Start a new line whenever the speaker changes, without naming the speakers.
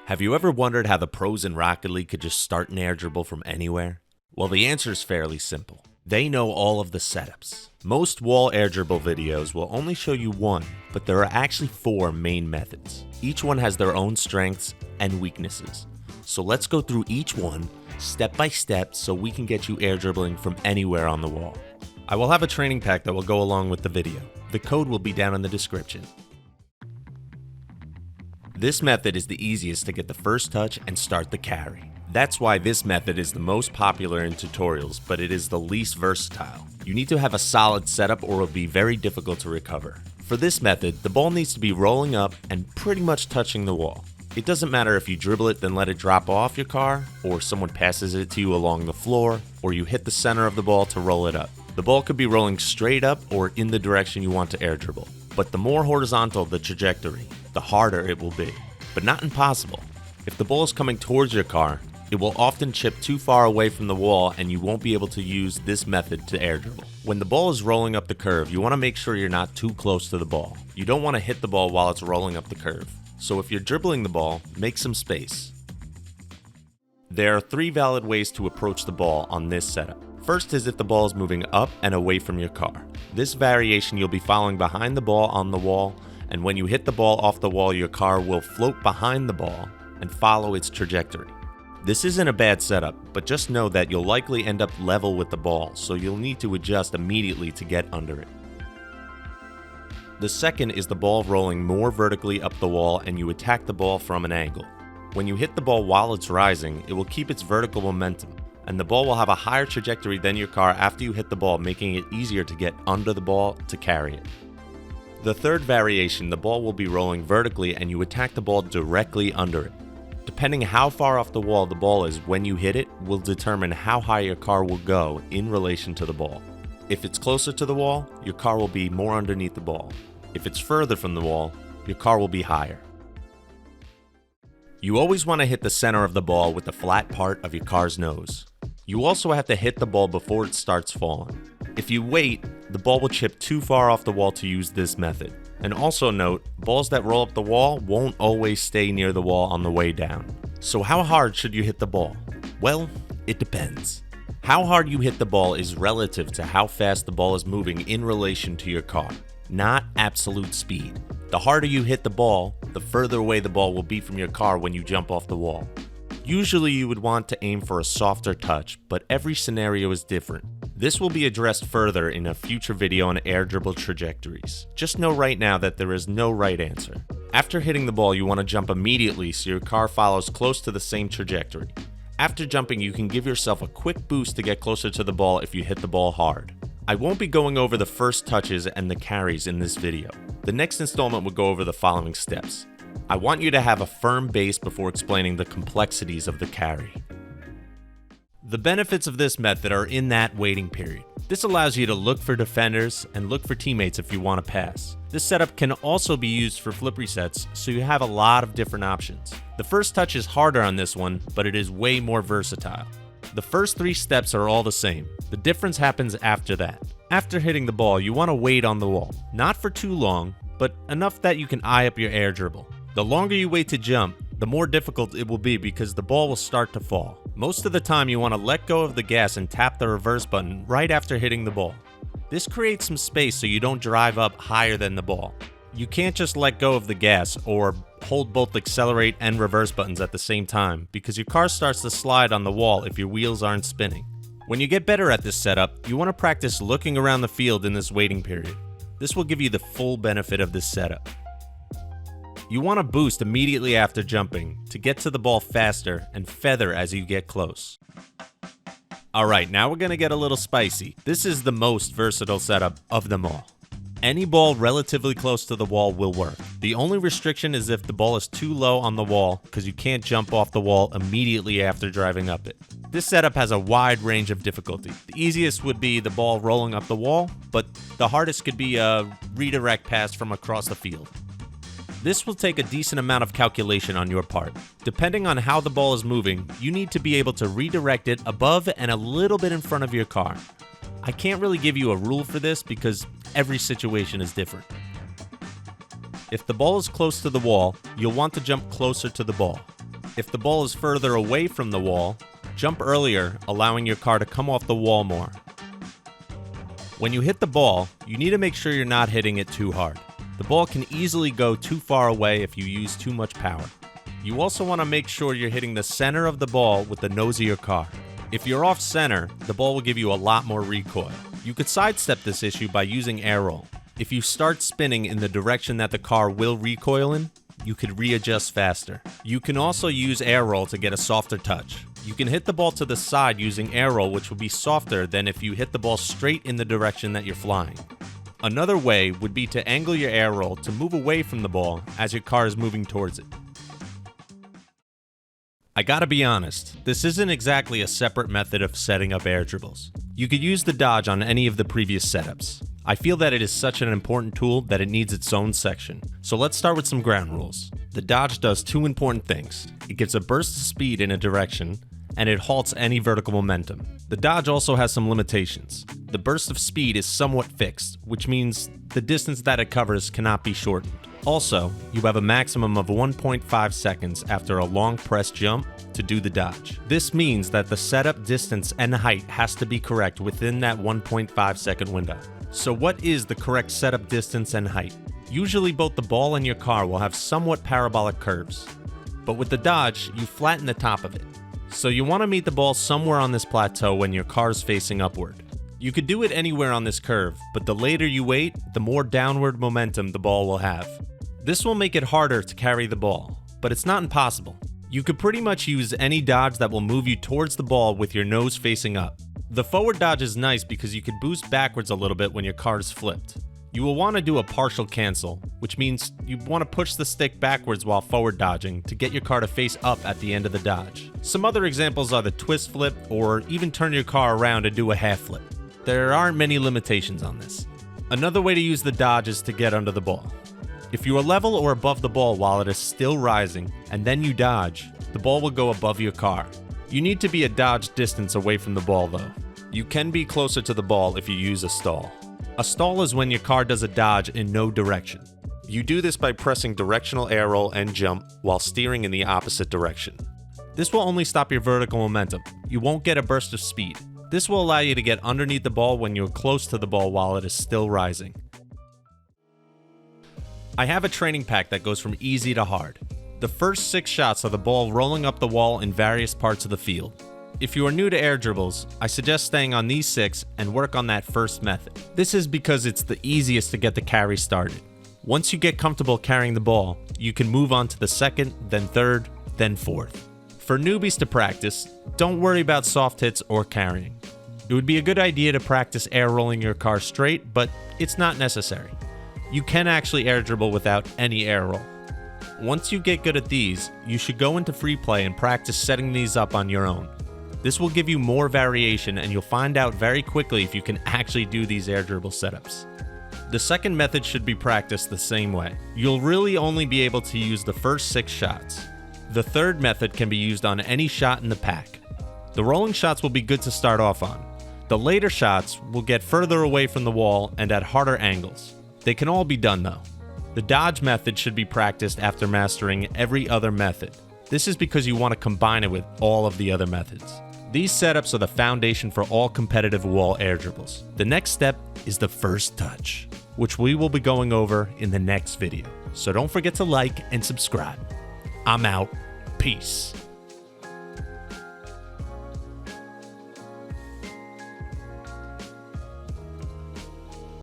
Have you ever wondered how the pros in Rocket League could just start an air dribble from anywhere? Well, the answer is fairly simple. They know all of the setups. Most wall air dribble videos will only show you one, but there are actually 4 main methods. Each one has their own strengths and weaknesses. So let's go through each one step by step so we can get you air dribbling from anywhere on the wall. I will have a training pack that will go along with the video. The code will be down in the description. This method is the easiest to get the first touch and start the carry. That's why this method is the most popular in tutorials, but it is the least versatile. You need to have a solid setup or it will be very difficult to recover. For this method, the ball needs to be rolling up and pretty much touching the wall. It doesn't matter if you dribble it then let it drop off your car, or someone passes it to you along the floor, or you hit the center of the ball to roll it up. The ball could be rolling straight up or in the direction you want to air dribble. But the more horizontal the trajectory, the harder it will be. But not impossible. If the ball is coming towards your car, it will often chip too far away from the wall and you won't be able to use this method to air dribble. When the ball is rolling up the curve, you want to make sure you're not too close to the ball. You don't want to hit the ball while it's rolling up the curve. So if you're dribbling the ball, make some space. There are 3 valid ways to approach the ball on this setup. First is if the ball is moving up and away from your car. This variation you'll be following behind the ball on the wall, and when you hit the ball off the wall, your car will float behind the ball and follow its trajectory. This isn't a bad setup, but just know that you'll likely end up level with the ball, so you'll need to adjust immediately to get under it. The second is the ball rolling more vertically up the wall and you attack the ball from an angle. When you hit the ball while it's rising, it will keep its vertical momentum, and the ball will have a higher trajectory than your car after you hit the ball, making it easier to get under the ball to carry it. The third variation, the ball will be rolling vertically and you attack the ball directly under it. Depending how far off the wall the ball is when you hit it will determine how high your car will go in relation to the ball. If it's closer to the wall, your car will be more underneath the ball. If it's further from the wall, your car will be higher. You always want to hit the center of the ball with the flat part of your car's nose. You also have to hit the ball before it starts falling. If you wait, the ball will chip too far off the wall to use this method. And also note, balls that roll up the wall won't always stay near the wall on the way down. So how hard should you hit the ball? Well, it depends. How hard you hit the ball is relative to how fast the ball is moving in relation to your car, not absolute speed. The harder you hit the ball, the further away the ball will be from your car when you jump off the wall. Usually you would want to aim for a softer touch, but every scenario is different. This will be addressed further in a future video on air dribble trajectories. Just know right now that there is no right answer. After hitting the ball, you want to jump immediately so your car follows close to the same trajectory. After jumping, you can give yourself a quick boost to get closer to the ball if you hit the ball hard. I won't be going over the first touches and the carries in this video. The next installment will go over the following steps. I want you to have a firm base before explaining the complexities of the carry. The benefits of this method are in that waiting period. This allows you to look for defenders and look for teammates if you want to pass. This setup can also be used for flip resets, so you have a lot of different options. The first touch is harder on this one, but it is way more versatile. The first 3 steps are all the same. The difference happens after that. After hitting the ball, you want to wait on the wall. Not for too long, but enough that you can eye up your air dribble. The longer you wait to jump, the more difficult it will be because the ball will start to fall. Most of the time you want to let go of the gas and tap the reverse button right after hitting the ball. This creates some space so you don't drive up higher than the ball. You can't just let go of the gas or hold both accelerate and reverse buttons at the same time because your car starts to slide on the wall if your wheels aren't spinning. When you get better at this setup, you want to practice looking around the field in this waiting period. This will give you the full benefit of this setup. You want to boost immediately after jumping to get to the ball faster and feather as you get close. Alright, now we're going to get a little spicy. This is the most versatile setup of them all. Any ball relatively close to the wall will work. The only restriction is if the ball is too low on the wall because you can't jump off the wall immediately after driving up it. This setup has a wide range of difficulty. The easiest would be the ball rolling up the wall, but the hardest could be a redirect pass from across the field. This will take a decent amount of calculation on your part. Depending on how the ball is moving, you need to be able to redirect it above and a little bit in front of your car. I can't really give you a rule for this because every situation is different. If the ball is close to the wall, you'll want to jump closer to the ball. If the ball is further away from the wall, jump earlier, allowing your car to come off the wall more. When you hit the ball, you need to make sure you're not hitting it too hard. The ball can easily go too far away if you use too much power. You also want to make sure you're hitting the center of the ball with the nose of your car. If you're off center, the ball will give you a lot more recoil. You could sidestep this issue by using air roll. If you start spinning in the direction that the car will recoil in, you could readjust faster. You can also use air roll to get a softer touch. You can hit the ball to the side using air roll, which will be softer than if you hit the ball straight in the direction that you're flying. Another way would be to angle your air roll to move away from the ball as your car is moving towards it. I gotta be honest, this isn't exactly a separate method of setting up air dribbles. You could use the dodge on any of the previous setups. I feel that it is such an important tool that it needs its own section. So let's start with some ground rules. The dodge does two important things. It gives a burst of speed in a direction, and it halts any vertical momentum. The dodge also has some limitations. The burst of speed is somewhat fixed, which means the distance that it covers cannot be shortened. Also, you have a maximum of 1.5 seconds after a long press jump to do the dodge. This means that the setup distance and height has to be correct within that 1.5 second window. So what is the correct setup distance and height? Usually both the ball and your car will have somewhat parabolic curves, but with the dodge, you flatten the top of it. So you want to meet the ball somewhere on this plateau when your car's facing upward. You could do it anywhere on this curve, but the later you wait, the more downward momentum the ball will have. This will make it harder to carry the ball, but it's not impossible. You could pretty much use any dodge that will move you towards the ball with your nose facing up. The forward dodge is nice because you can boost backwards a little bit when your car is flipped. You will want to do a partial cancel, which means you want to push the stick backwards while forward dodging to get your car to face up at the end of the dodge. Some other examples are the twist flip or even turn your car around and do a half flip. There aren't many limitations on this. Another way to use the dodge is to get under the ball. If you are level or above the ball while it is still rising and then you dodge, the ball will go above your car. You need to be a dodge distance away from the ball though. You can be closer to the ball if you use a stall. A stall is when your car does a dodge in no direction. You do this by pressing directional air roll and jump while steering in the opposite direction. This will only stop your vertical momentum. You won't get a burst of speed. This will allow you to get underneath the ball when you're close to the ball while it is still rising. I have a training pack that goes from easy to hard. The first 6 shots are the ball rolling up the wall in various parts of the field. If you are new to air dribbles, I suggest staying on these 6 and work on that first method. This is because it's the easiest to get the carry started. Once you get comfortable carrying the ball, you can move on to the second, then third, then fourth. For newbies to practice, don't worry about soft hits or carrying. It would be a good idea to practice air rolling your car straight, but it's not necessary. You can actually air dribble without any air roll. Once you get good at these, you should go into free play and practice setting these up on your own. This will give you more variation and you'll find out very quickly if you can actually do these air dribble setups. The second method should be practiced the same way. You'll really only be able to use the first 6 shots. The third method can be used on any shot in the pack. The rolling shots will be good to start off on. The later shots will get further away from the wall and at harder angles. They can all be done though. The dodge method should be practiced after mastering every other method. This is because you want to combine it with all of the other methods. These setups are the foundation for all competitive wall air dribbles. The next step is the first touch, which we will be going over in the next video. So don't forget to like and subscribe. I'm out. Peace.